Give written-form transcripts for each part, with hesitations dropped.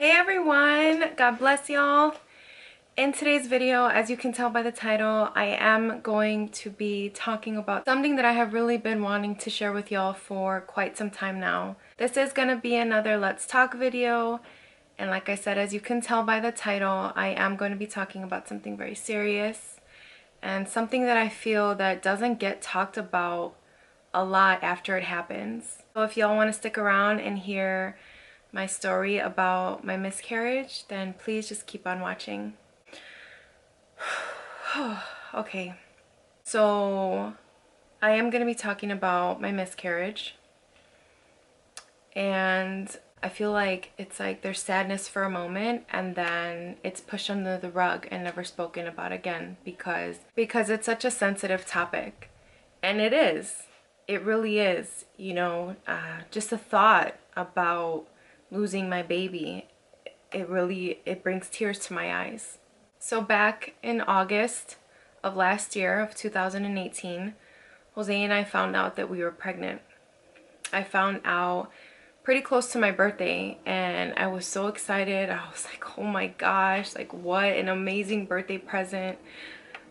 Hey everyone, God bless y'all. In today's video, as you can tell by the title, I am going to be talking about something that I have really been wanting to share with y'all for quite some time now. This is going to be another Let's Talk video, and like I said, as you can tell by the title, I am going to be talking about something very serious and something that I feel that doesn't get talked about a lot after it happens. So if y'all want to stick around and hear my story about my miscarriage, then please just keep on watching. Okay, so I am going to be talking about my miscarriage, and I feel like it's like there's sadness for a moment and then it's pushed under the rug and never spoken about again because it's such a sensitive topic. And it really is, just the thought about losing my baby, it brings tears to my eyes. So back in August of last year of 2018, Jose and I found out that we were pregnant. I found out pretty close to my birthday, and I was so excited. I was like, oh my gosh, like what an amazing birthday present.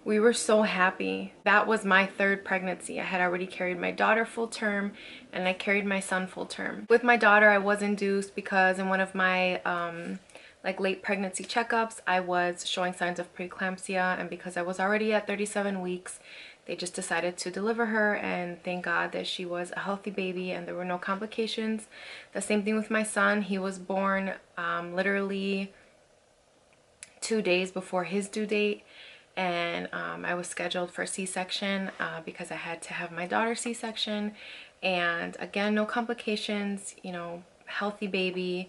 We were so happy. That was my third pregnancy. I had already carried my daughter full term and I carried my son full term. With my daughter, I was induced because in one of my late pregnancy checkups, I was showing signs of preeclampsia, and because I was already at 37 weeks, they just decided to deliver her, and thank God that she was a healthy baby and there were no complications. The same thing with my son. He was born literally 2 days before his due date, and I was scheduled for C-section because I had to have my daughter C-section, and again, no complications, healthy baby.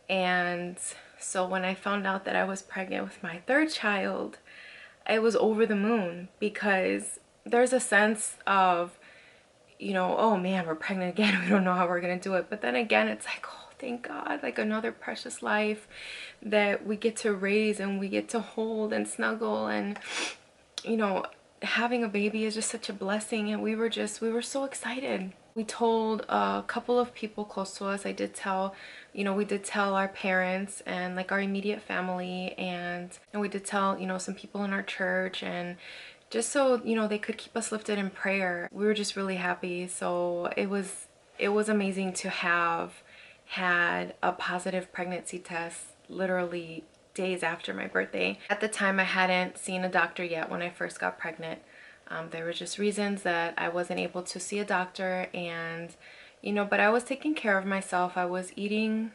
And so when I found out that I was pregnant with my third child, I was over the moon, because there's a sense of, oh man, we're pregnant again. We don't know how we're gonna do it. But then again, it's like, oh, thank God, like another precious life that we get to raise and we get to hold and snuggle. And, having a baby is just such a blessing. And we were so excited. We told a couple of people close to us. I did tell, we did tell our parents and like our immediate family, and we did tell, some people in our church, and just so, they could keep us lifted in prayer. We were just really happy. So it was amazing to have had a positive pregnancy test literally days after my birthday. At the time, I hadn't seen a doctor yet when I first got pregnant. There were just reasons that I wasn't able to see a doctor, and but I was taking care of myself. I was eating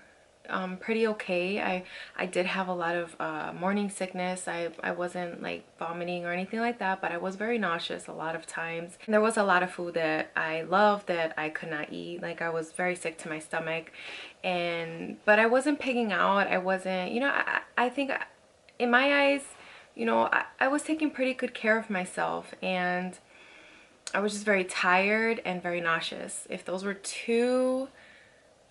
pretty okay. I did have a lot of morning sickness. I wasn't like vomiting or anything like that, but I was very nauseous a lot of times. And there was a lot of food that I loved that I could not eat. Like, I was very sick to my stomach, but I wasn't pigging out. I wasn't, I think in my eyes, I was taking pretty good care of myself, and I was just very tired and very nauseous. If those were two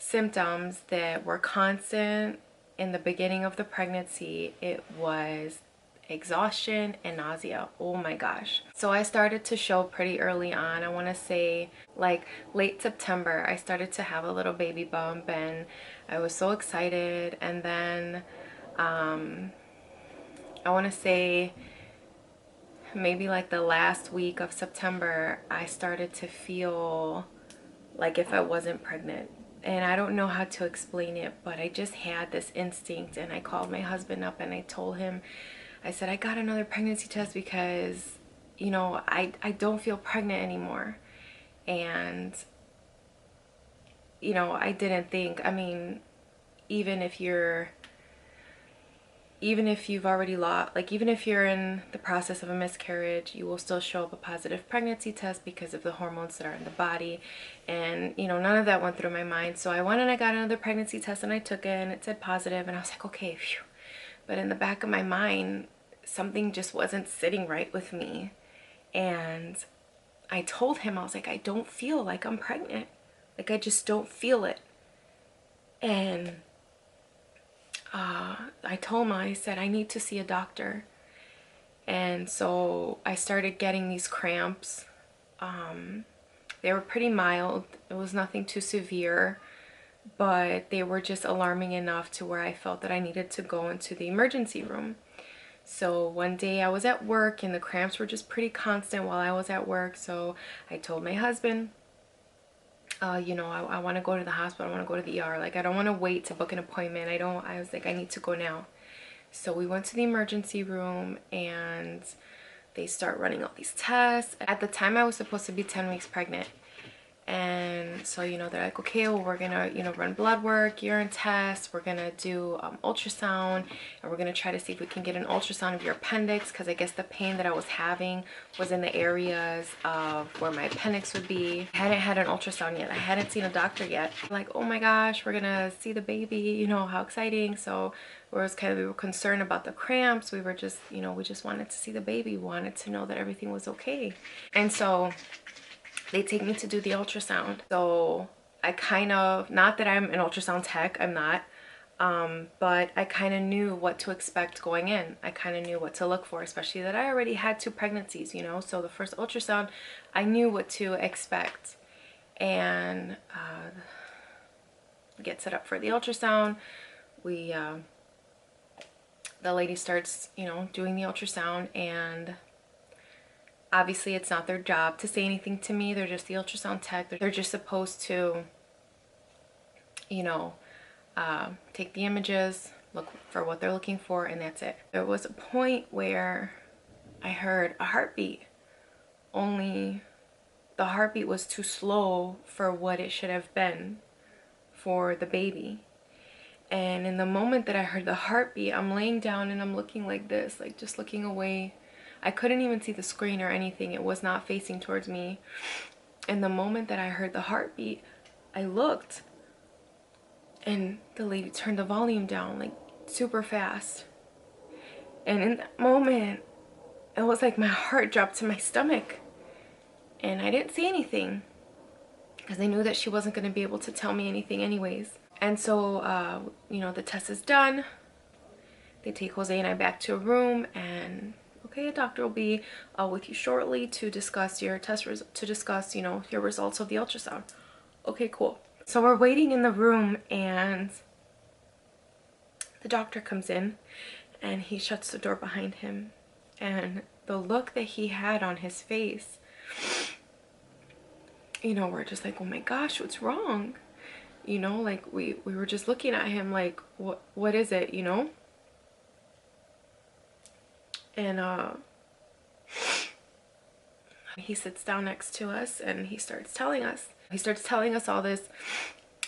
symptoms that were constant in the beginning of the pregnancy, it was exhaustion and nausea. Oh my gosh. So I started to show pretty early on. I want to say like late September, I started to have a little baby bump, and I was so excited. And then I want to say maybe like the last week of September, I started to feel like if I wasn't pregnant. And I don't know how to explain it, but I just had this instinct, and I called my husband up and I told him, I said, I got another pregnancy test because, I don't feel pregnant anymore. And, I didn't think, I mean, even if you've already lost, like even if you're in the process of a miscarriage, you will still show up a positive pregnancy test because of the hormones that are in the body. And none of that went through my mind. So I went and I got another pregnancy test, and I took it and it said positive, and I was like, okay, phew. But in the back of my mind, something just wasn't sitting right with me. And I told him, I was like, I don't feel like I'm pregnant. Like, I just don't feel it. And I told him, I said, I need to see a doctor. And so I started getting these cramps. They were pretty mild. It was nothing too severe, but they were just alarming enough to where I felt that I needed to go into the emergency room. So one day I was at work and the cramps were just pretty constant while I was at work. So I told my husband, you know, I want to go to the hospital. I want to go to the ER. Like, I don't want to wait to book an appointment. I was like, I need to go now. So we went to the emergency room and they start running all these tests. At the time I was supposed to be 10 weeks pregnant. And so, you know, they're like, okay, well, we're gonna, you know, run blood work, urine tests, we're gonna do ultrasound, and we're gonna try to see if we can get an ultrasound of your appendix, because I guess the pain that I was having was in the areas of where my appendix would be. I hadn't had an ultrasound yet. I hadn't seen a doctor yet. Like, oh my gosh, we're gonna see the baby, you know, how exciting. So we were concerned about the cramps. We were just, you know, we just wanted to see the baby. We wanted to know that everything was okay. And so they take me to do the ultrasound. So I kind of, not that I'm an ultrasound tech, I'm not, but I kind of knew what to expect going in. I kind of knew what to look for, especially that I already had 2 pregnancies, you know. So the first ultrasound, I knew what to expect. And get set up for the ultrasound. The lady starts, you know, doing the ultrasound, and obviously it's not their job to say anything to me. They're just the ultrasound tech. They're just supposed to, you know, take the images, look for what they're looking for, and that's it. There was a point where I heard a heartbeat, only the heartbeat was too slow for what it should have been for the baby. And in the moment that I heard the heartbeat, I'm laying down and I'm looking like this, like just looking away. I couldn't even see the screen or anything. It was not facing towards me. And the moment that I heard the heartbeat, I looked and the lady turned the volume down like super fast. And in that moment, it was like my heart dropped to my stomach. And I didn't say anything because I knew that she wasn't going to be able to tell me anything anyways. And so, you know, the test is done. They take Jose and I back to a room, and okay, a doctor will be with you shortly to discuss your you know, your results of the ultrasound. Okay, cool. So we're waiting in the room, and the doctor comes in and he shuts the door behind him, and the look that he had on his face, you know, we're just like, oh my gosh, what's wrong? You know, like we were just looking at him like, what is it, you know? And he sits down next to us and he starts telling us all this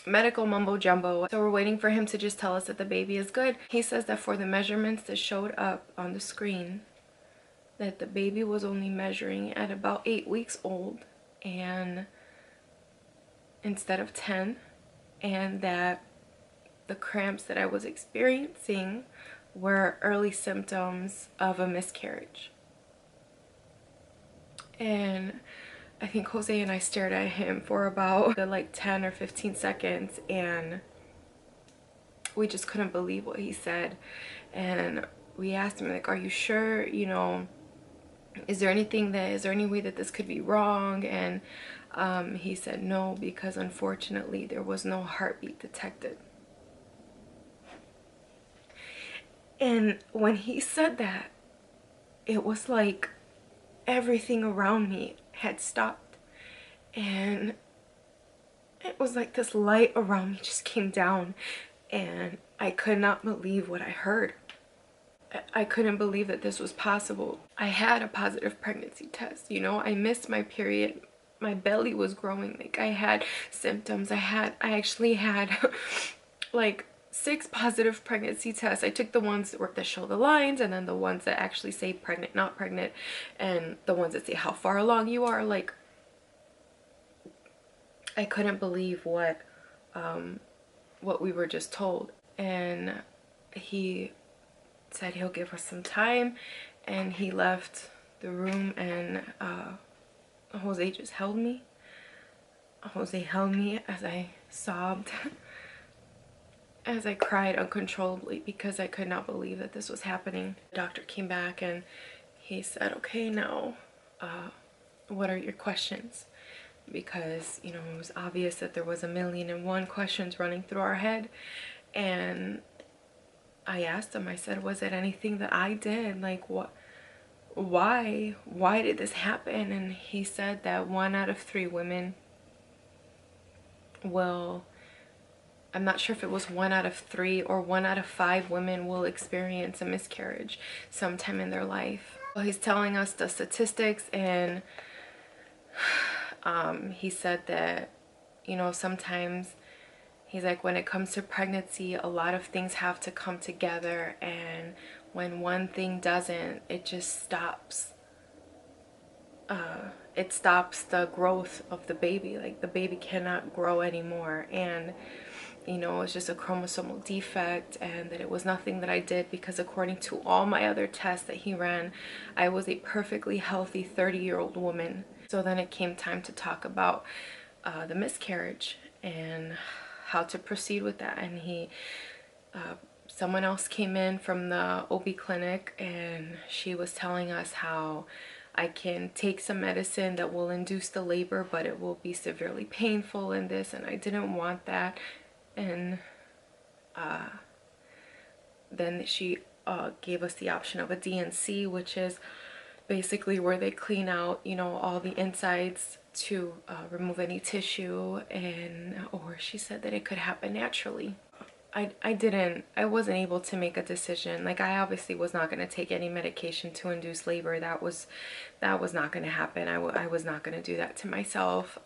medical mumbo jumbo. So we're waiting for him to just tell us that the baby is good. He says that for the measurements that showed up on the screen, that the baby was only measuring at about 8 weeks old, and instead of 10, and that the cramps that I was experiencing were early symptoms of a miscarriage. And I think Jose and I stared at him for about like 10 or 15 seconds, and we just couldn't believe what he said. And we asked him, like, are you sure, you know, is there any way that this could be wrong? And he said no, because unfortunately there was no heartbeat detected. And when he said that, it was like everything around me had stopped, and it was like this light around me just came down, and I could not believe what I heard. I couldn't believe that this was possible. I had a positive pregnancy test, you know, I missed my period. My belly was growing, like I had symptoms. I actually had like 6 positive pregnancy tests. I took the ones that show the lines, and then the ones that actually say pregnant, not pregnant, and the ones that say how far along you are. Like, I couldn't believe what we were just told. And he said he'll give us some time, and he left the room, and Jose just held me. Jose held me as I sobbed, as I cried uncontrollably, because I could not believe that this was happening. The doctor came back and he said, okay, now what are your questions? because, you know, it was obvious that there was a million and one questions running through our head. And I asked him, I said, was it anything that I did? Like, what? Why did this happen? And he said that 1 out of 3 women will, I'm not sure if it was 1 out of 3 or 1 out of 5 women will experience a miscarriage sometime in their life. Well, he's telling us the statistics, and he said that, you know, sometimes he's like, when it comes to pregnancy, a lot of things have to come together, and when one thing doesn't, it just stops. It stops the growth of the baby. Like, the baby cannot grow anymore, and you know, it's just a chromosomal defect, and that it was nothing that I did, because according to all my other tests that he ran, I was a perfectly healthy 30-year-old woman. So then it came time to talk about the miscarriage and how to proceed with that. And someone else came in from the OB clinic, and she was telling us how I can take some medicine that will induce the labor, but it will be severely painful in this, and I didn't want that. And then she gave us the option of a DNC, which is basically where they clean out, you know, all the insides to remove any tissue, or she said that it could happen naturally. I wasn't able to make a decision. Like, I obviously was not going to take any medication to induce labor. That was not going to happen. I was not going to do that to myself.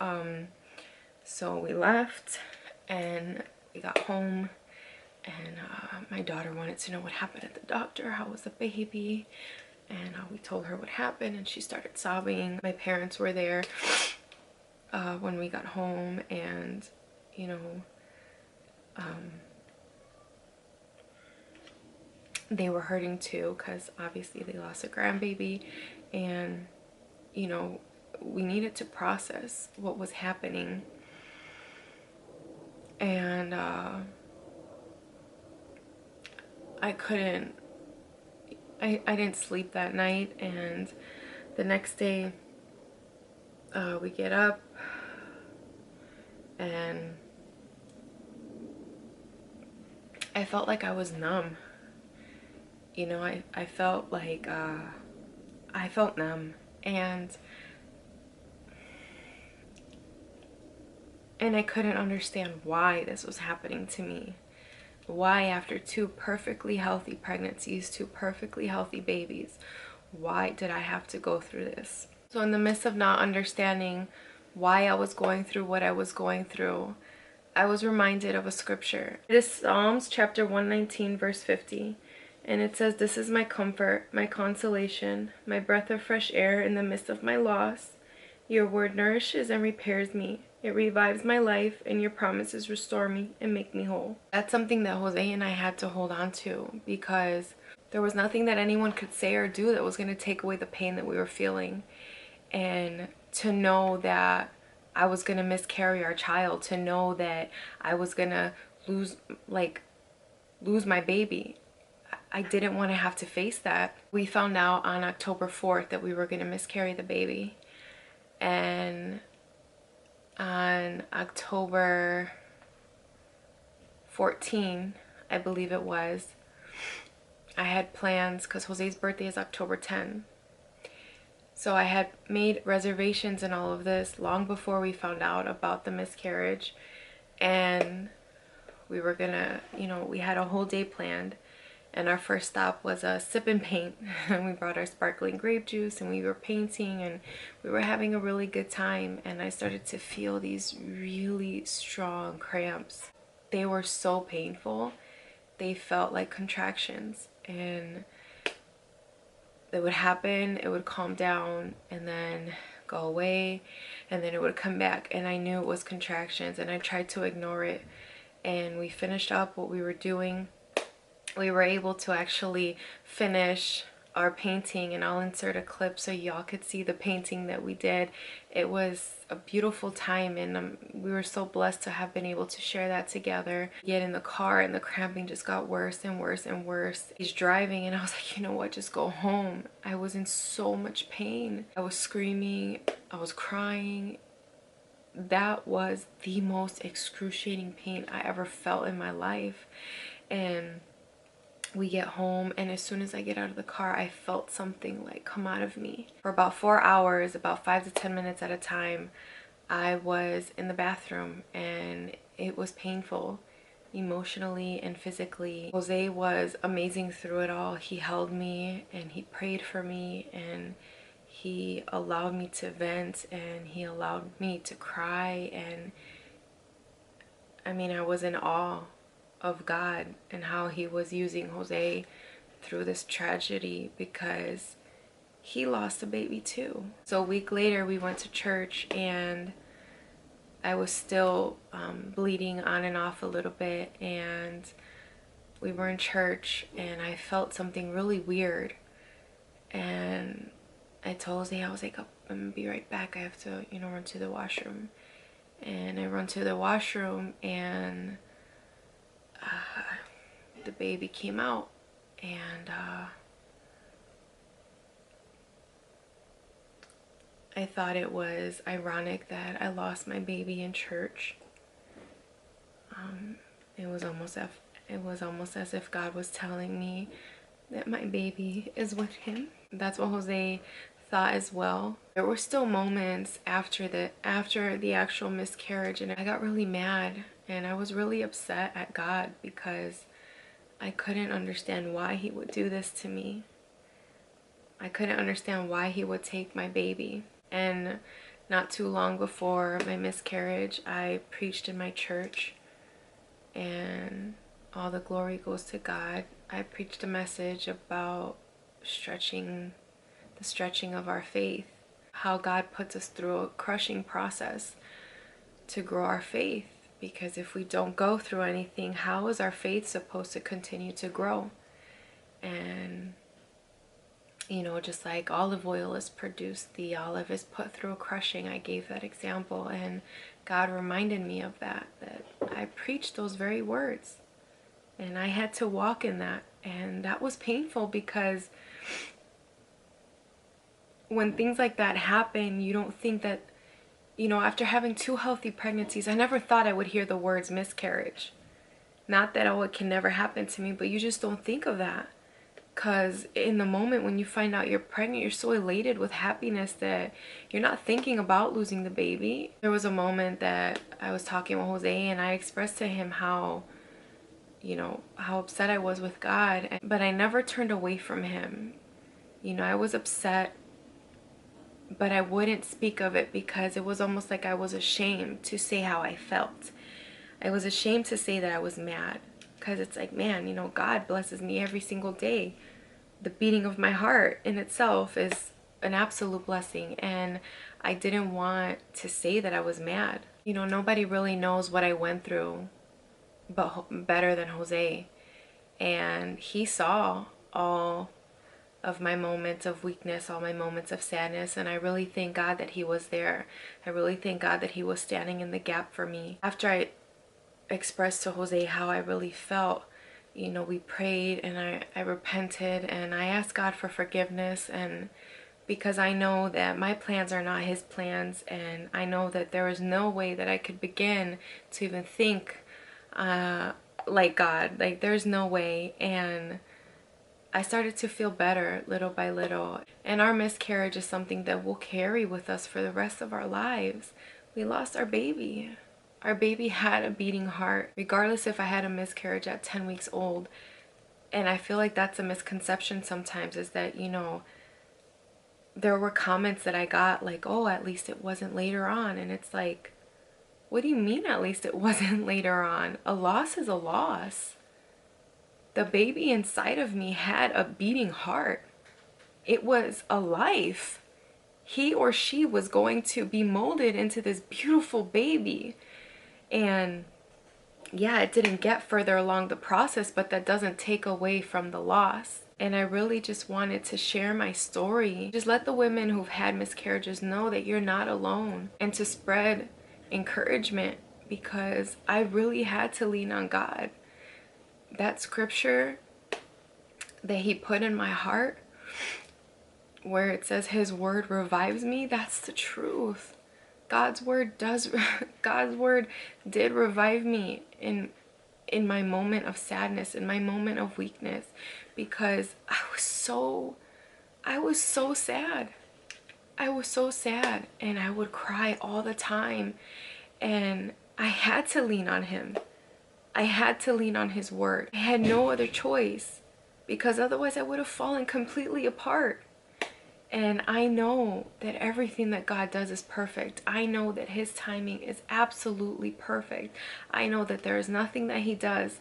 So we left, and we got home, and my daughter wanted to know what happened at the doctor. How was the baby? And we told her what happened, and she started sobbing. My parents were there when we got home, and, you know, they were hurting too, because obviously they lost a grandbaby, and, you know, we needed to process what was happening. And I didn't sleep that night, and the next day we get up, and I felt like I was numb. You know, I felt like I felt numb, and I couldn't understand why this was happening to me. Why, after 2 perfectly healthy pregnancies, 2 perfectly healthy babies, why did I have to go through this? So in the midst of not understanding why I was going through what I was going through, I was reminded of a scripture. It is Psalms chapter 119, verse 50. And it says, "This is my comfort, my consolation, my breath of fresh air in the midst of my loss. Your word nourishes and repairs me. It revives my life, and your promises restore me and make me whole." That's something that Jose and I had to hold on to, because there was nothing that anyone could say or do that was going to take away the pain that we were feeling. And to know that I was going to miscarry our child, to know that I was going to lose my baby, I didn't want to have to face that. We found out on October 4th that we were going to miscarry the baby. And on October 14, I believe it was, I had plans, because Jose's birthday is October 10. So I had made reservations and all of this long before we found out about the miscarriage. And we were gonna, you know, we had a whole day planned. And our first stop was a sip and paint. And we brought our sparkling grape juice, and we were painting, and we were having a really good time. And I started to feel these really strong cramps. They were so painful. They felt like contractions, and it would happen, it would calm down, and then go away, and then it would come back. And I knew it was contractions, and I tried to ignore it. And we finished up what we were doing. We were able to actually finish our painting, and I'll insert a clip so y'all could see the painting that we did. It was a beautiful time, and we were so blessed to have been able to share that together. Get in the car, and the cramping just got worse and worse and worse. He's driving, and I was like, you know what, just go home. I was in so much pain. I was screaming, I was crying. that was the most excruciating pain I ever felt in my life. And we get home, and as soon as I get out of the car, I felt something like come out of me. For about 4 hours, about 5 to 10 minutes at a time, I was in the bathroom, and it was painful emotionally and physically. Jose was amazing through it all. He held me and he prayed for me, and he allowed me to vent, and he allowed me to cry. And I mean, I was in awe of God and how he was using Jose through this tragedy, because he lost a baby too. So a week later we went to church, and I was still bleeding on and off a little bit, and we were in church, and I felt something really weird, and I told Jose, I was like, I'm gonna be right back, I have to, you know, run to the washroom. And I run to the washroom, and the baby came out, and I thought it was ironic that I lost my baby in church. It was almost as if God was telling me that my baby is with him. That's what Jose thought as well. There were still moments after the actual miscarriage, and I got really mad, and I was really upset at God because I couldn't understand why he would do this to me. I couldn't understand why he would take my baby. And not too long before my miscarriage, I preached in my church, and all the glory goes to God. I preached a message about the stretching of our faith, how God puts us through a crushing process to grow our faith, because if we don't go through anything, how is our faith supposed to continue to grow? And you know, just like olive oil is produced, the olive is put through a crushing. I gave that example, and God reminded me of that I preached those very words, and I had to walk in that. And that was painful, because when things like that happen, you don't think that, you know, after having 2 healthy pregnancies, I never thought I would hear the words miscarriage. Not that, oh, it can never happen to me, but you just don't think of that. Because in the moment when you find out you're pregnant, you're so elated with happiness that you're not thinking about losing the baby. There was a moment that I was talking with Jose, and I expressed to him how, you know, how upset I was with God. But I never turned away from him. You know, I was upset, but I wouldn't speak of it, because it was almost like I was ashamed to say how I felt. I was ashamed to say that I was mad, because it's like, man, you know, God blesses me every single day. The beating of my heart in itself is an absolute blessing, and I didn't want to say that I was mad. You know, nobody really knows what I went through but better than Jose, and he saw all of my moments of weakness, all my moments of sadness, and I really thank God that he was there. I really thank God that he was standing in the gap for me. After I expressed to Jose how I really felt, you know, we prayed, and I repented, and I asked God for forgiveness, and because I know that my plans are not his plans, and I know that there is no way that I could begin to even think like God. Like, there's no way. And I started to feel better little by little. And our miscarriage is something that we'll carry with us for the rest of our lives. We lost our baby. Our baby had a beating heart, regardless if I had a miscarriage at 10 weeks old. And I feel like that's a misconception sometimes, is that, you know, there were comments that I got like, oh, at least it wasn't later on. And it's like, what do you mean at least it wasn't later on? A loss is a loss. The baby inside of me had a beating heart. It was a life. He or she was going to be molded into this beautiful baby. And yeah, it didn't get further along the process, but that doesn't take away from the loss. And I really just wanted to share my story. Just let the women who've had miscarriages know that you're not alone, and to spread encouragement, because I really had to lean on God. That scripture that he put in my heart, where it says his word revives me, that's the truth. God's word does God's word did revive me in my moment of sadness, in my moment of weakness, because I was so sad. I was so sad, and I would cry all the time, and I had to lean on him. I had to lean on his word. I had no other choice, because otherwise I would have fallen completely apart. And I know that everything that God does is perfect. I know that his timing is absolutely perfect. I know that there is nothing that he does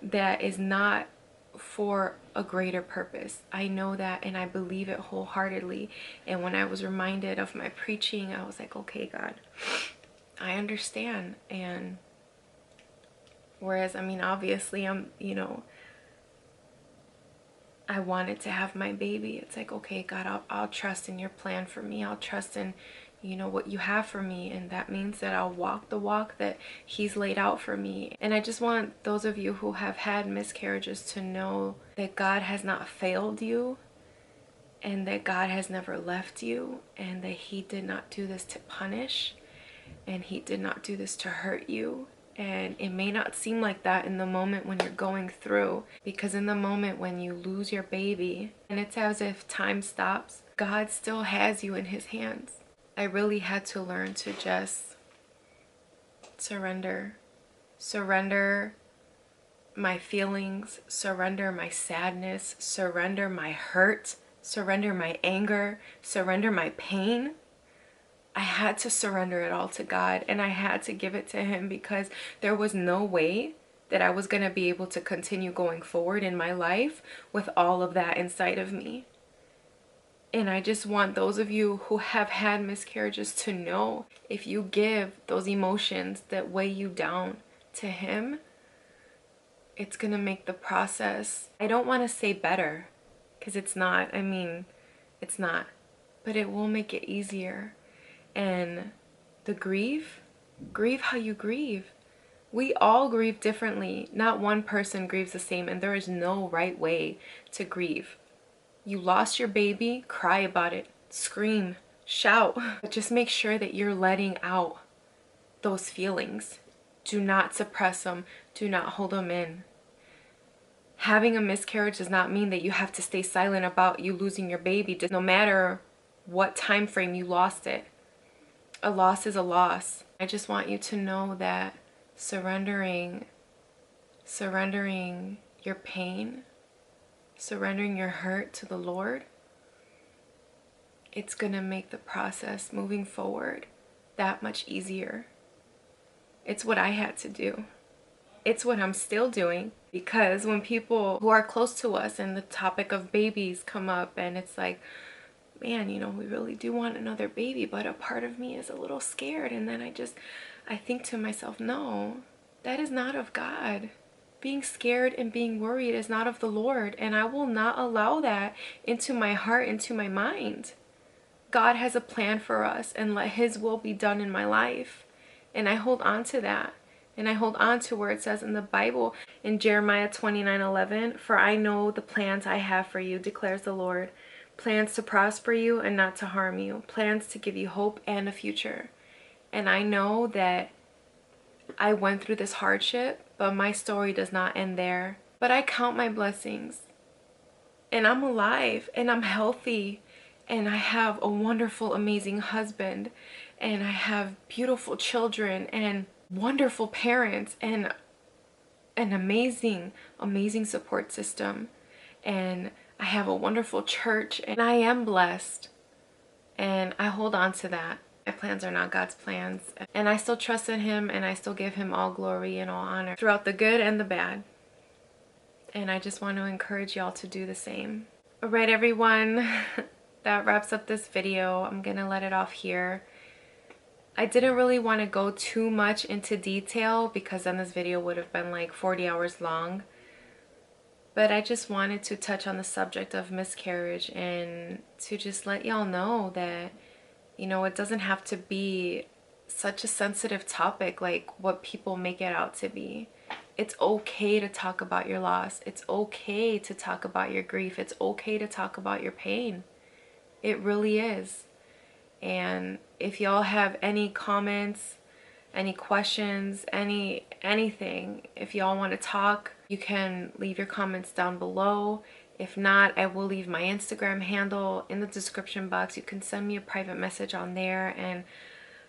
that is not for a greater purpose. I know that, and I believe it wholeheartedly. And when I was reminded of my preaching, I was like, okay, God, I understand. And whereas, I mean, obviously I wanted to have my baby. It's like, okay, God, I'll trust in your plan for me. I'll trust in, what you have for me. And that means that I'll walk the walk that he's laid out for me. And I just want those of you who have had miscarriages to know that God has not failed you, and that God has never left you, and that he did not do this to punish, and he did not do this to hurt you. And it may not seem like that in the moment when you're going through, because in the moment when you lose your baby and it's as if time stops, God still has you in his hands. I really had to learn to just surrender my feelings, surrender my sadness, surrender my hurt, surrender my anger, surrender my pain. I had to surrender it all to God, and I had to give it to him, because there was no way that I was going to be able to continue going forward in my life with all of that inside of me. And I just want those of you who have had miscarriages to know, if you give those emotions that weigh you down to him, it's going to make the process, I don't want to say better, because it's not. I mean, it's not. But it will make it easier. And the grieve how you grieve. We all grieve differently. Not one person grieves the same, and there is no right way to grieve. You lost your baby, cry about it, scream, shout, but just make sure that you're letting out those feelings. Do not suppress them. Do not hold them in. Having a miscarriage does not mean that you have to stay silent about you losing your baby, no matter what time frame you lost it. A loss is a loss. I just want you to know that surrendering your pain, surrendering your hurt to the Lord, it's going to make the process moving forward that much easier. It's what I had to do. It's what I'm still doing, because when people who are close to us and the topic of babies come up, and it's like, man, we really do want another baby, but a part of me is a little scared. And then I think to myself, no, that is not of God. Being scared and being worried is not of the Lord, and I will not allow that into my heart, into my mind. God has a plan for us, and let his will be done in my life. And I hold on to that. And I hold on to where it says in the Bible, in Jeremiah 29:11, "For I know the plans I have for you, declares the Lord. Plans to prosper you and not to harm you. Plans to give you hope and a future." And I know that I went through this hardship, but my story does not end there. But I count my blessings. And I'm alive, and I'm healthy, and I have a wonderful, amazing husband, and I have beautiful children, and wonderful parents, and an amazing, amazing support system. And I have a wonderful church, and I am blessed, and I hold on to that. My plans are not God's plans, and I still trust in him, and I still give him all glory and all honor throughout the good and the bad. And I just want to encourage y'all to do the same. All right, everyone, that wraps up this video. I'm gonna let it off here. I didn't really want to go too much into detail, because then this video would have been like 40 hours long. But I just wanted to touch on the subject of miscarriage, and to just let y'all know that, it doesn't have to be such a sensitive topic like what people make it out to be. It's okay to talk about your loss. It's okay to talk about your grief. It's okay to talk about your pain. It really is. And if y'all have any comments, any questions, anything, if y'all want to talk, you can leave your comments down below. If not, I will leave my Instagram handle in the description box. You can send me a private message on there, and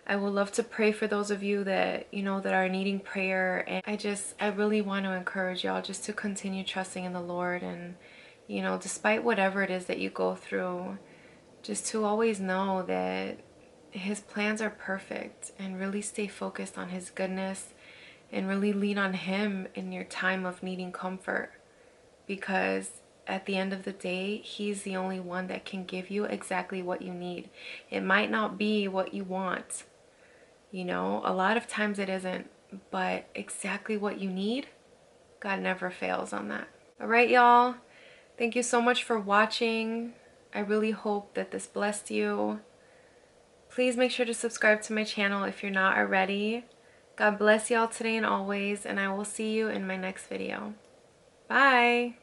I would love to pray for those of you that, that are needing prayer. And I really want to encourage y'all just to continue trusting in the Lord. And, despite whatever it is that you go through, just to always know that His plans are perfect, and really stay focused on His goodness and really lean on Him in your time of needing comfort. Because at the end of the day, He's the only one that can give you exactly what you need. It might not be what you want, a lot of times it isn't, but exactly what you need, God never fails on that. All right, y'all. Thank you so much for watching. I really hope that this blessed you. Please make sure to subscribe to my channel if you're not already. God bless y'all today and always, and I will see you in my next video. Bye.